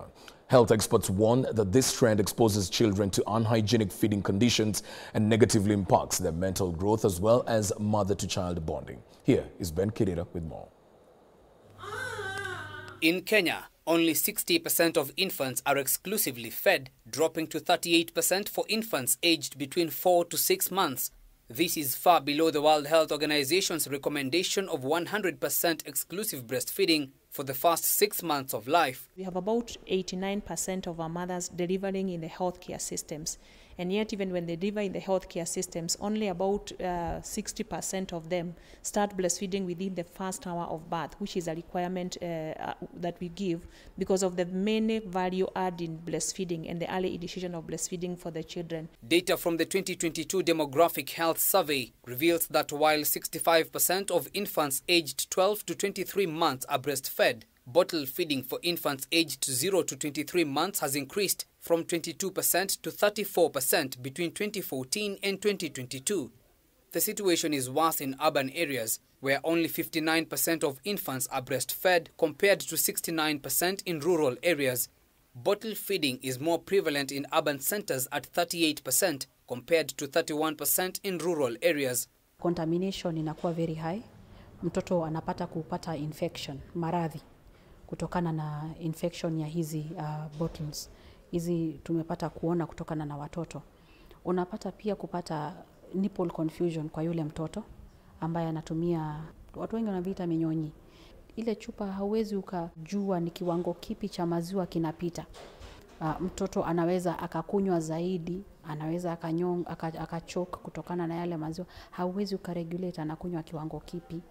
Kenya. Health experts warn that this trend exposes children to unhygienic feeding conditions and negatively impacts their mental growth as well as mother-to-child bonding. Here is K24 with more. In Kenya, only 60% of infants are exclusively fed, dropping to 38% for infants aged between 4 to 6 months. This is far below the World Health Organization's recommendation of 100% exclusive breastfeeding for the first 6 months of life. We have about 89% of our mothers delivering in the healthcare systems. And yet, even when they deliver in the healthcare systems, only about 60% of them start breastfeeding within the first hour of birth, which is a requirement that we give because of the many value add in breastfeeding and the early initiation of breastfeeding for the children. Data from the 2022 Demographic Health Survey reveals that while 65% of infants aged 12 to 23 months are breastfed, bottle feeding for infants aged 0 to 23 months has increased from 22% to 34% between 2014 and 2022. The situation is worse in urban areas, where only 59% of infants are breastfed compared to 69% in rural areas. Bottle feeding is more prevalent in urban centers at 38% compared to 31% in rural areas. Contamination inakuwa very high. Mtoto anapata kupata infection, maradhi, kutokana na infection ya hizi bottles. Hizi tumepata kuona kutokana na watoto. Unapata pia kupata nipple confusion kwa yule mtoto ambaye anatumia, watu wengi wanaviita minyonyi. Ile chupa hauwezi ukajua ni kiwango kipi cha maziwa kinapita. Mtoto anaweza akakunywa zaidi, anaweza akachoka kutokana na yale maziwa. Hauwezi ukaregulate anakunywa kiwango kipi.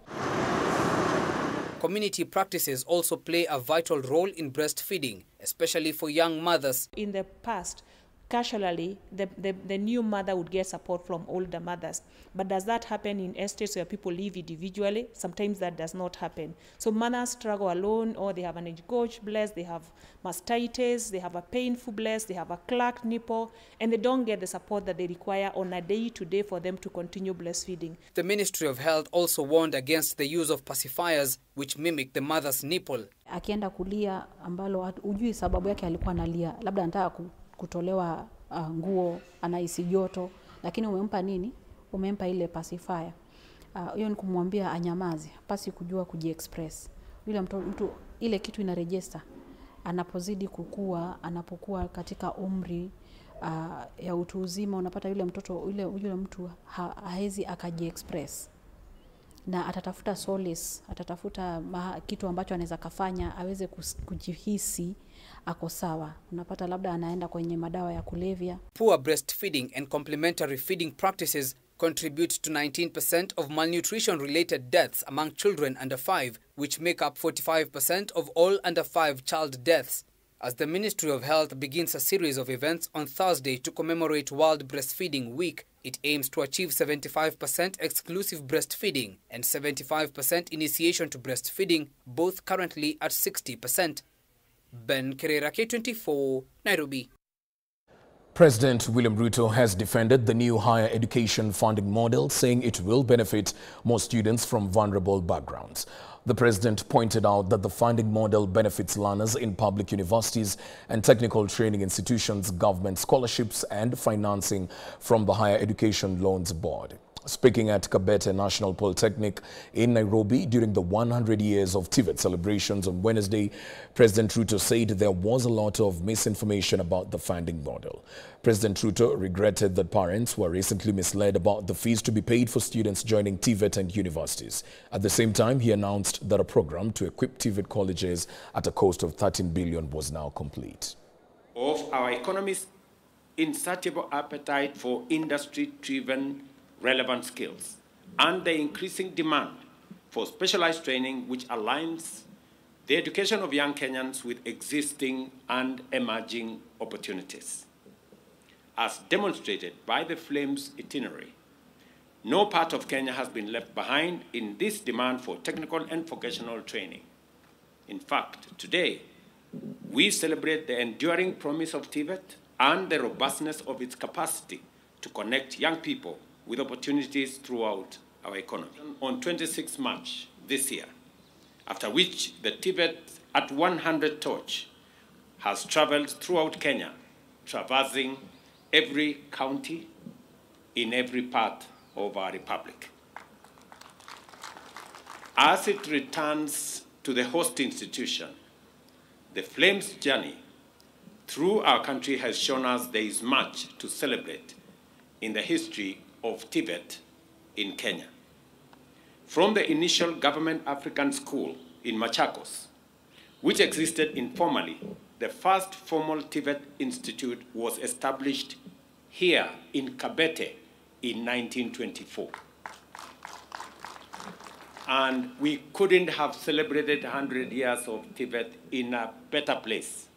Community practices also play a vital role in breastfeeding, especially for young mothers. In the past, casually, the new mother would get support from older mothers. But does that happen in estates where people live individually? Sometimes that does not happen. So mothers struggle alone, or they have an engorged breast, they have mastitis, they have a painful breast, they have a cracked nipple, and they don't get the support that they require on a day-to-day for them to continue breastfeeding. The Ministry of Health also warned against the use of pacifiers which mimic the mother's nipple. Akienda kulia ambalo hujui sababu yake alikuwa analia, labda anataka kutolewa nguo, anahisi joto, lakini umempa nini? Umempa ile pacifier. Hiyo ni kumwambia anyamaze, pasi kujua kujiexpress. Yule mtu ile kitu inaregister. Anapozidi kukua, anapokuwa katika umri ya utu uzima, unapata yule mtoto yule mtu haezi akajiexpress. Na atatafuta solace, atatafuta kitu ambacho anaweza kafanya aweze kujihisi ako sawa. Unapata labda anaenda kwenye madawa ya kulevya. Poor breastfeeding and complementary feeding practices contribute to 19% of malnutrition-related deaths among children under 5, which make up 45% of all under 5 child deaths. As the Ministry of Health begins a series of events on Thursday to commemorate World Breastfeeding Week, it aims to achieve 75% exclusive breastfeeding and 75% initiation to breastfeeding, both currently at 60%. K24, Nairobi. President William Ruto has defended the new higher education funding model, saying it will benefit more students from vulnerable backgrounds. The president pointed out that the funding model benefits learners in public universities and technical training institutions, government scholarships and financing from the Higher Education Loans Board. Speaking at Kabete National Polytechnic in Nairobi during the 100 years of TVET celebrations on Wednesday, President Ruto said there was a lot of misinformation about the funding model. President Ruto regretted that parents were recently misled about the fees to be paid for students joining TVET and universities. At the same time, he announced that a program to equip TVET colleges at a cost of 13 billion was now complete. Of our economy's insatiable appetite for industry-driven relevant skills and the increasing demand for specialized training which aligns the education of young Kenyans with existing and emerging opportunities. As demonstrated by the Flames itinerary, no part of Kenya has been left behind in this demand for technical and vocational training. In fact, today, we celebrate the enduring promise of TVET and the robustness of its capacity to connect young people with opportunities throughout our economy. On 26 March this year, after which the TVET at 100 torch has traveled throughout Kenya, traversing every county in every part of our republic. As it returns to the host institution, the Flame's journey through our country has shown us there is much to celebrate in the history of TVET in Kenya. From the initial government African school in Machakos, which existed informally, the first formal TVET institute was established here in Kabete in 1924. And we couldn't have celebrated 100 years of TVET in a better place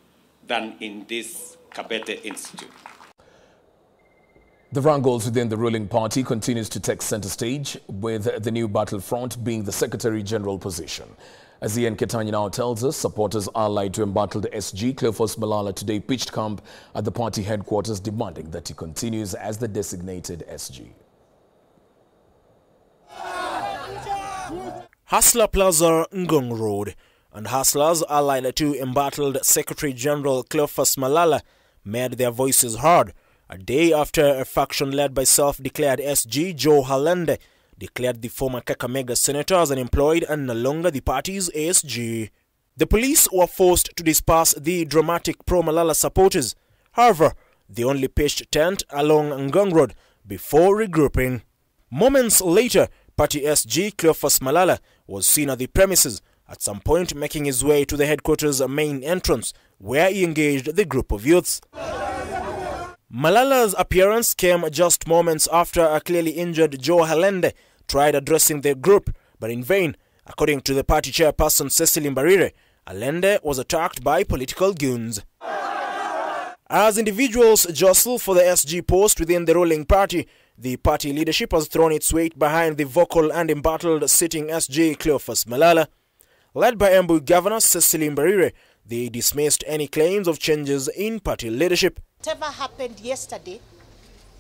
than in this Kabete Institute. The wrangles within the ruling party continues to take center stage, with the new battlefront being the Secretary General position. As Ian Ketanyi now tells us, supporters allied to embattled SG Cleophas Malala today pitched camp at the party headquarters, demanding that he continues as the designated SG. Hustler Plaza, Ngong Road, and hustlers allied to embattled Secretary General Cleophas Malala made their voices heard a day after a faction led by self-declared SG Joe Halende declared the former Kakamega senator as unemployed and no longer the party's SG. The police were forced to disperse the dramatic pro-Malala supporters. However, they only pitched tent along Ngong Road before regrouping. Moments later, party SG Cleophas Malala was seen at the premises, at some point making his way to the headquarters' main entrance, where he engaged the group of youths. Malala's appearance came just moments after a clearly injured Joe Halende tried addressing the group, but in vain. According to the party chairperson Cecily Mbarire, Halende was attacked by political goons. As individuals jostle for the SG post within the ruling party, the party leadership has thrown its weight behind the vocal and embattled sitting SG Cleophas Malala. Led by Embu Governor Cecily Mbarire, they dismissed any claims of changes in party leadership. Whatever happened yesterday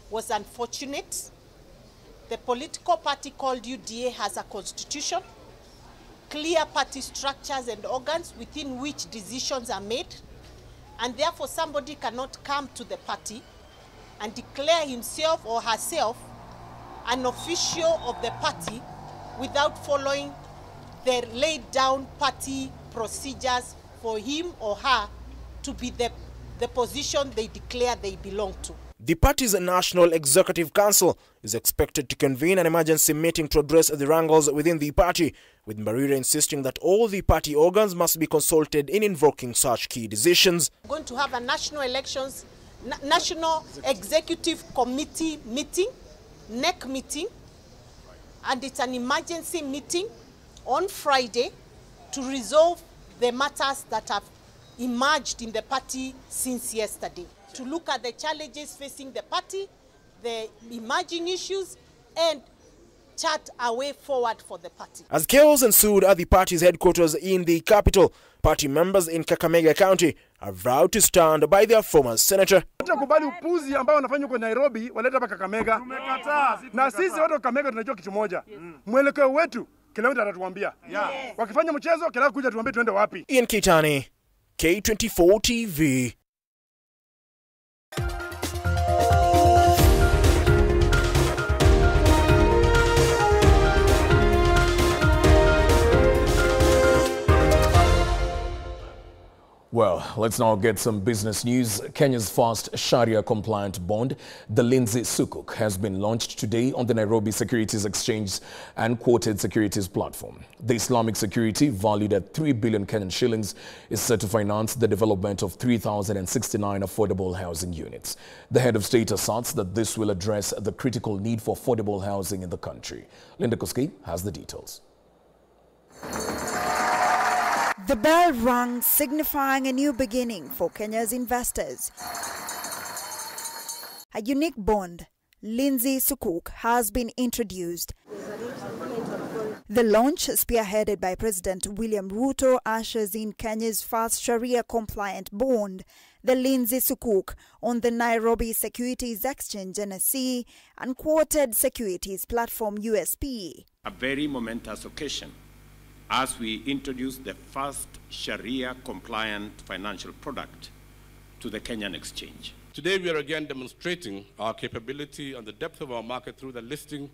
was unfortunate. The political party called UDA has a constitution, clear party structures and organs within which decisions are made, and therefore somebody cannot come to the party and declare himself or herself an official of the party without following the laid down party procedures for him or her to be the position they declare they belong to. The party's National Executive Council is expected to convene an emergency meeting to address the wrangles within the party, with Mbarire insisting that all the party organs must be consulted in invoking such key decisions. We're going to have a National Executive Committee meeting, NEC meeting, and it's an emergency meeting on Friday to resolve the matters that have emerged in the party since yesterday, to look at the challenges facing the party, the emerging issues, and chart a way forward for the party. As chaos ensued at the party's headquarters in the capital, party members in Kakamega County have vowed to stand by their former senator. Kubali upuzi ambao wanafanya huko Nairobi waleta hapa Kakamega. Na sisi watu wa Kakamega tunajua kitu moja. Mwelekeo wetu kila mtu atatuambia. Wakifanya mchezo kila kuja tuambie tuende wapi. Ian Ketanyi, K24 TV. Well, let's now get some business news. Kenya's first Sharia-compliant bond, the Lindsay Sukuk, has been launched today on the Nairobi Securities Exchange and Quoted Securities platform. The Islamic security, valued at 3 billion Kenyan shillings, is set to finance the development of 3,069 affordable housing units. The head of state asserts that this will address the critical need for affordable housing in the country. Linda Koski has the details. The bell rang, signifying a new beginning for Kenya's investors. A unique bond, Lindsay Sukuk, has been introduced. The launch, spearheaded by President William Ruto, ushers in Kenya's first Sharia-compliant bond, the Lindsay Sukuk, on the Nairobi Securities Exchange (NSE) and Quoted Securities platform (USP). A very momentous occasion as we introduce the first Sharia-compliant financial product to the Kenyan exchange. Today we are again demonstrating our capability and the depth of our market through the listing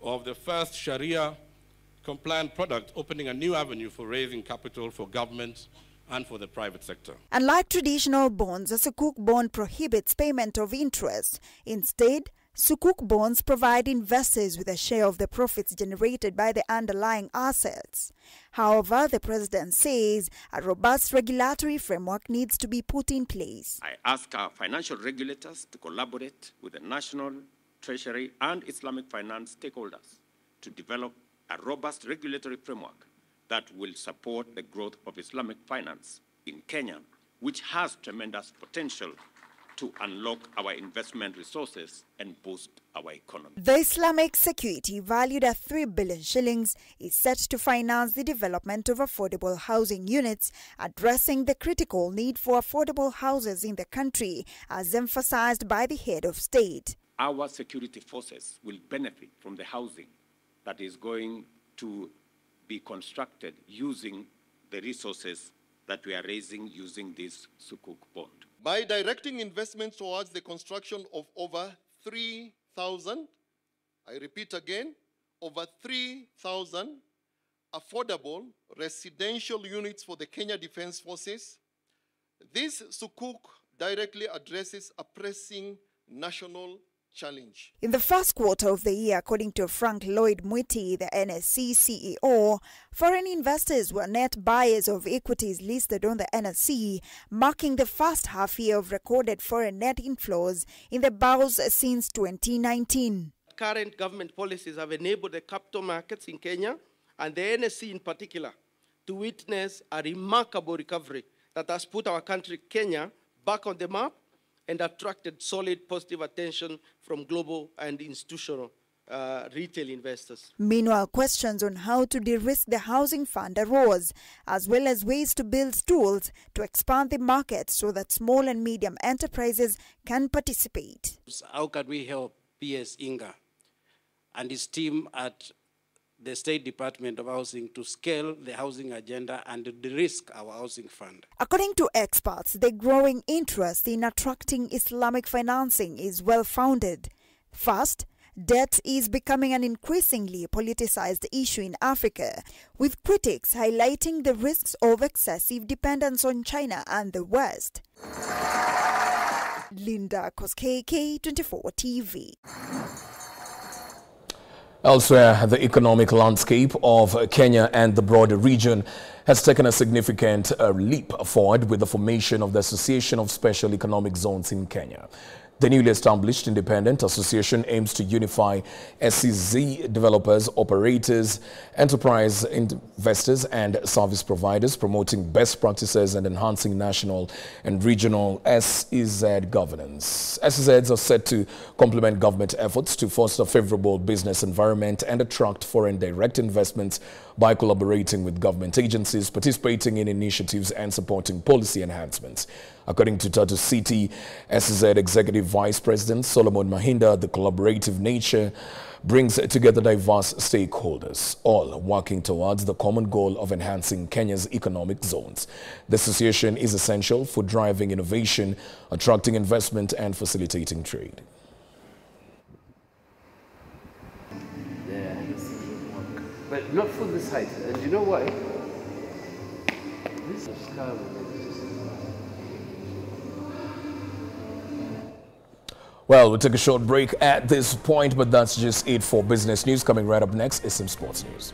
of the first Sharia-compliant product, opening a new avenue for raising capital for government and for the private sector. Unlike traditional bonds, a Sukuk bond prohibits payment of interest. Instead, Sukuk bonds provide investors with a share of the profits generated by the underlying assets. However, the president says a robust regulatory framework needs to be put in place. I ask our financial regulators to collaborate with the National Treasury and Islamic finance stakeholders to develop a robust regulatory framework that will support the growth of Islamic finance in Kenya, which has tremendous potential to unlock our investment resources and boost our economy. The Islamic security, valued at 3 billion shillings, is set to finance the development of affordable housing units, addressing the critical need for affordable houses in the country, as emphasized by the head of state. Our security forces will benefit from the housing that is going to be constructed using the resources that we are raising using this Sukuk bond. By directing investments towards the construction of over 3,000, I repeat again, over 3,000 affordable residential units for the Kenya Defense Forces, this Sukuk directly addresses a pressing national challenge. In the first quarter of the year, according to Frank Lloyd Mwiti, the NSC CEO, foreign investors were net buyers of equities listed on the NSC, marking the first half year of recorded foreign net inflows in the bourse since 2019. Current government policies have enabled the capital markets in Kenya, and the NSC in particular, to witness a remarkable recovery that has put our country, Kenya, back on the map and attracted solid positive attention from global and institutional retail investors. Meanwhile, questions on how to de-risk the housing fund arose, as well as ways to build tools to expand the market so that small and medium enterprises can participate. How can we help PS Inga and his team at the State Department of Housing to scale the housing agenda and to de-risk our housing fund? According to experts, the growing interest in attracting Islamic financing is well-founded. First, debt is becoming an increasingly politicized issue in Africa, with critics highlighting the risks of excessive dependence on China and the West. Linda Koskei, K24 TV. Elsewhere, the economic landscape of Kenya and the broader region has taken a significant leap forward with the formation of the Association of Special Economic Zones in Kenya. The newly established independent association aims to unify SEZ developers, operators, enterprise investors and service providers, promoting best practices and enhancing national and regional SEZ governance. SEZs are set to complement government efforts to foster a favorable business environment and attract foreign direct investments by collaborating with government agencies, participating in initiatives and supporting policy enhancements. According to Tatu City SEZ Executive Vice President Solomon Mahinda, the collaborative nature brings together diverse stakeholders, all working towards the common goal of enhancing Kenya's economic zones. The association is essential for driving innovation, attracting investment and facilitating trade. But not for this height. And you know why? This is Well, we'll take a short break at this point, but that's just it for business news. Coming right up next is some sports news.